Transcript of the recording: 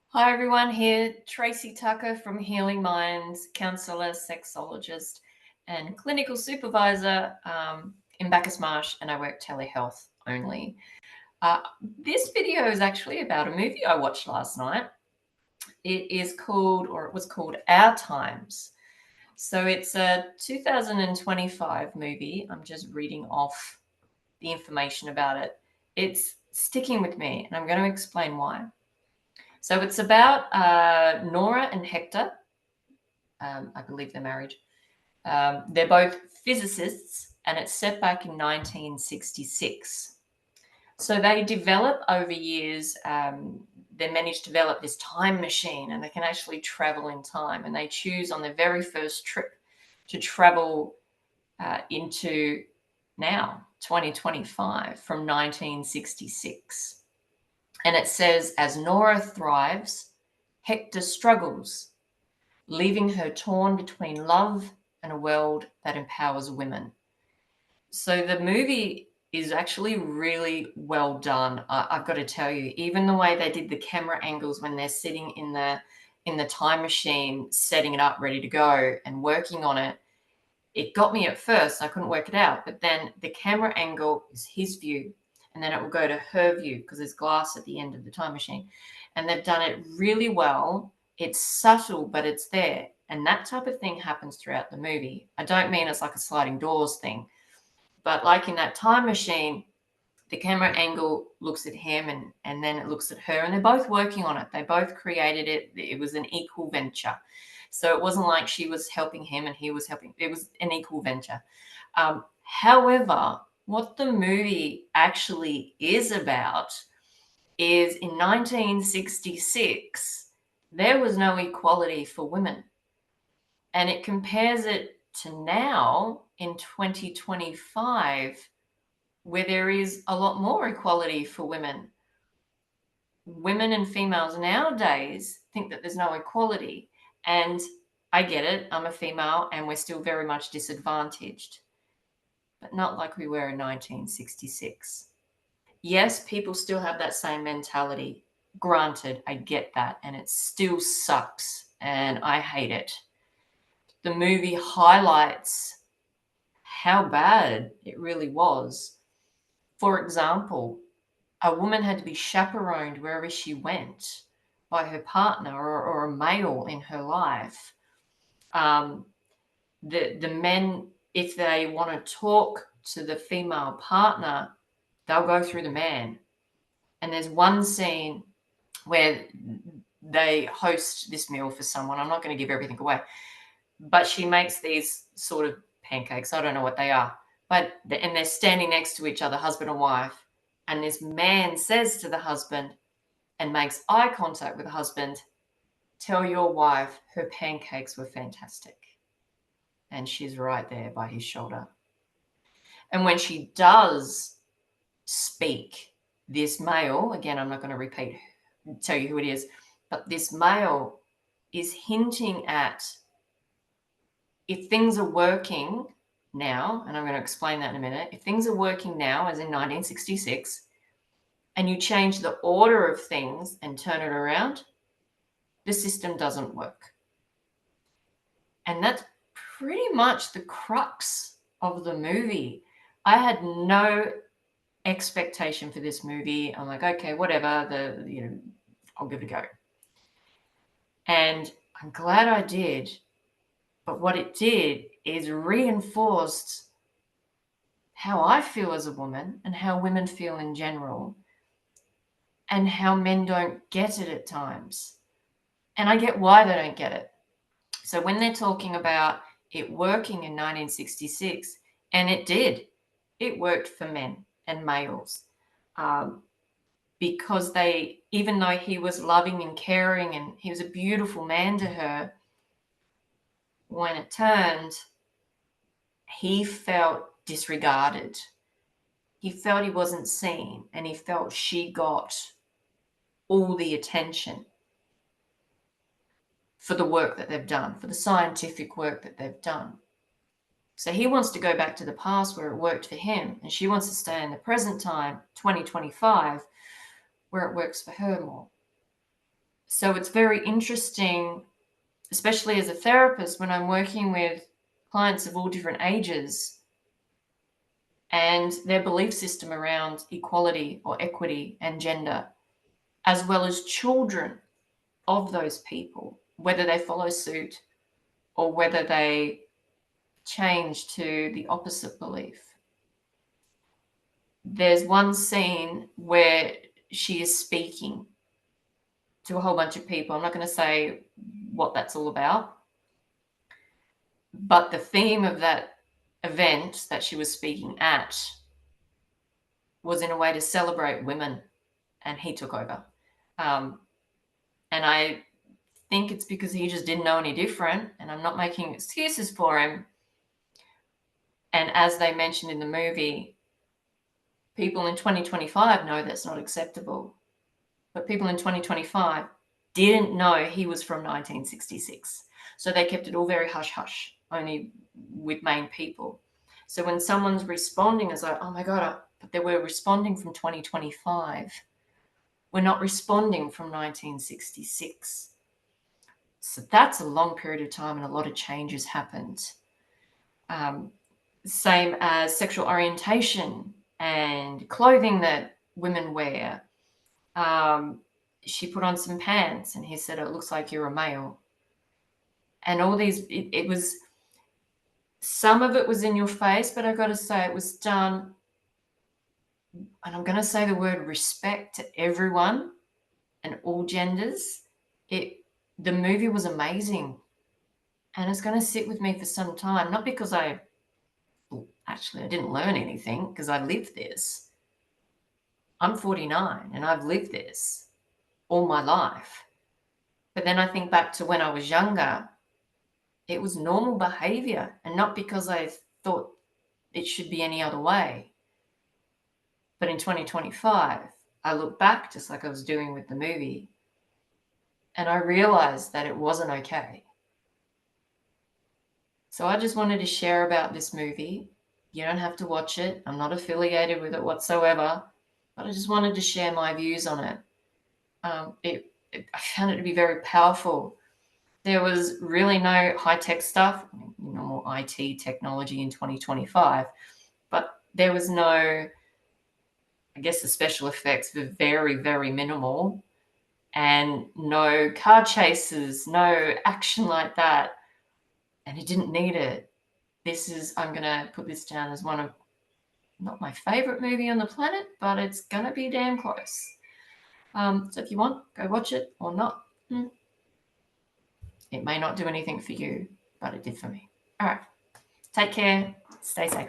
Hi everyone, here Tracy Tucker from Healing Minds, counsellor, sexologist, and clinical supervisor in Bacchus Marsh, and I work telehealth only. This video is actually about a movie I watched last night. It is called, or it was called, Our Times. So it's a 2025 movie. I'm just reading off the information about it. It's sticking with me, and I'm going to explain why. So it's about Nora and Hector. I believe they're married. They're both physicists, and it's set back in 1966. So they develop over years, they managed to develop this time machine, and they can actually travel in time. And they choose on their very first trip to travel into now, 2025, from 1966. And it says, as Nora thrives, Hector struggles, leaving her torn between love and a world that empowers women. So the movie is actually really well done. I've got to tell you, even the way they did the camera angles when they're sitting in the time machine, setting it up, ready to go and working on it, it got me at first. I couldn't work it out. But then the camera angle is his view, and then it will go to her view because there's glass at the end of the time machine. And they've done it really well. It's subtle, but it's there. And that type of thing happens throughout the movie. I don't mean it's like a sliding doors thing, but like in that time machine, the camera angle looks at him and then it looks at her, and they're both working on it. They both created it. It was an equal venture. So it wasn't like she was helping him and he was helping. It was an equal venture. However, what the movie actually is about is in 1966, there was no equality for women. And it compares it to now in 2025, where there is a lot more equality for women. Women and females nowadays think that there's no equality. And I get it. I'm a female and we're still very much disadvantaged, but not like we were in 1966. Yes, people still have that same mentality. Granted, I get that. And it still sucks. And I hate it. The movie highlights how bad it really was. For example, a woman had to be chaperoned wherever she went by her partner or a male in her life. The men, if they want to talk to the female partner, they'll go through the man. And there's one scene where they host this meal for someone. I'm not going to give everything away, but she makes these sort of pancakes. I don't know what they are, and they're standing next to each other, husband and wife. And this man says to the husband and makes eye contact with the husband, tell your wife her pancakes were fantastic. And she's right there by his shoulder. And when she does speak, this male, again, I'm not going to tell you who it is, but this male is hinting at, if things are working now, and I'm going to explain that in a minute, if things are working now, as in 1966, and you change the order of things and turn it around, the system doesn't work. And that's pretty much the crux of the movie. I had no expectation for this movie. I'm like, okay, whatever, I'll give it a go. And I'm glad I did. But what it did is reinforced how I feel as a woman and how women feel in general, and how men don't get it at times. And I get why they don't get it. So when they're talking about it working in 1966, and it did, it worked for men and males, because even though he was loving and caring and he was a beautiful man to her, when it turned, he felt disregarded. He felt he wasn't seen, and he felt she got all the attention for the work that they've done, for the scientific work that they've done. So he wants to go back to the past where it worked for him, and she wants to stay in the present time, 2025, where it works for her more. So it's very interesting, especially as a therapist, when I'm working with clients of all different ages and their belief system around equality or equity and gender, as well as children of those people, whether they follow suit or whether they change to the opposite belief. There's one scene where she is speaking to a whole bunch of people. I'm not going to say what that's all about, but the theme of that event that she was speaking at was in a way to celebrate women, and he took over. And I think it's because he just didn't know any different, and I'm not making excuses for him. And as they mentioned in the movie, people in 2025 know that's not acceptable, but people in 2025 didn't know he was from 1966. So they kept it all very hush-hush, only with main people. So when someone's responding, it's like, oh my God, but they were responding from 2025. We're not responding from 1966. So that's a long period of time and a lot of changes happened. Same as sexual orientation and clothing that women wear. She put on some pants and he said, it looks like you're a male. And all these, it was, some of it was in your face, but I've got to say it was done, and I'm going to say the word respect to everyone and all genders. The movie was amazing, and it's going to sit with me for some time, not because I didn't learn anything, because I lived this. I'm 49 and I've lived this all my life. But then I think back to when I was younger, it was normal behavior, and not because I thought it should be any other way. But in 2025, I look back just like I was doing with the movie, and I realized that it wasn't okay. So I just wanted to share about this movie. You don't have to watch it. I'm not affiliated with it whatsoever, but I just wanted to share my views on it. I found it to be very powerful. There was really no high-tech stuff, normal IT technology in 2025, but there was no, I guess the special effects were very, very minimal, and no car chases, no action like that, and it didn't need it. I'm going to put this down as one of, not my favorite movie on the planet, but it's going to be damn close. So if you want, go watch it or not. It may not do anything for you, but it did for me. All right. Take care. Stay safe.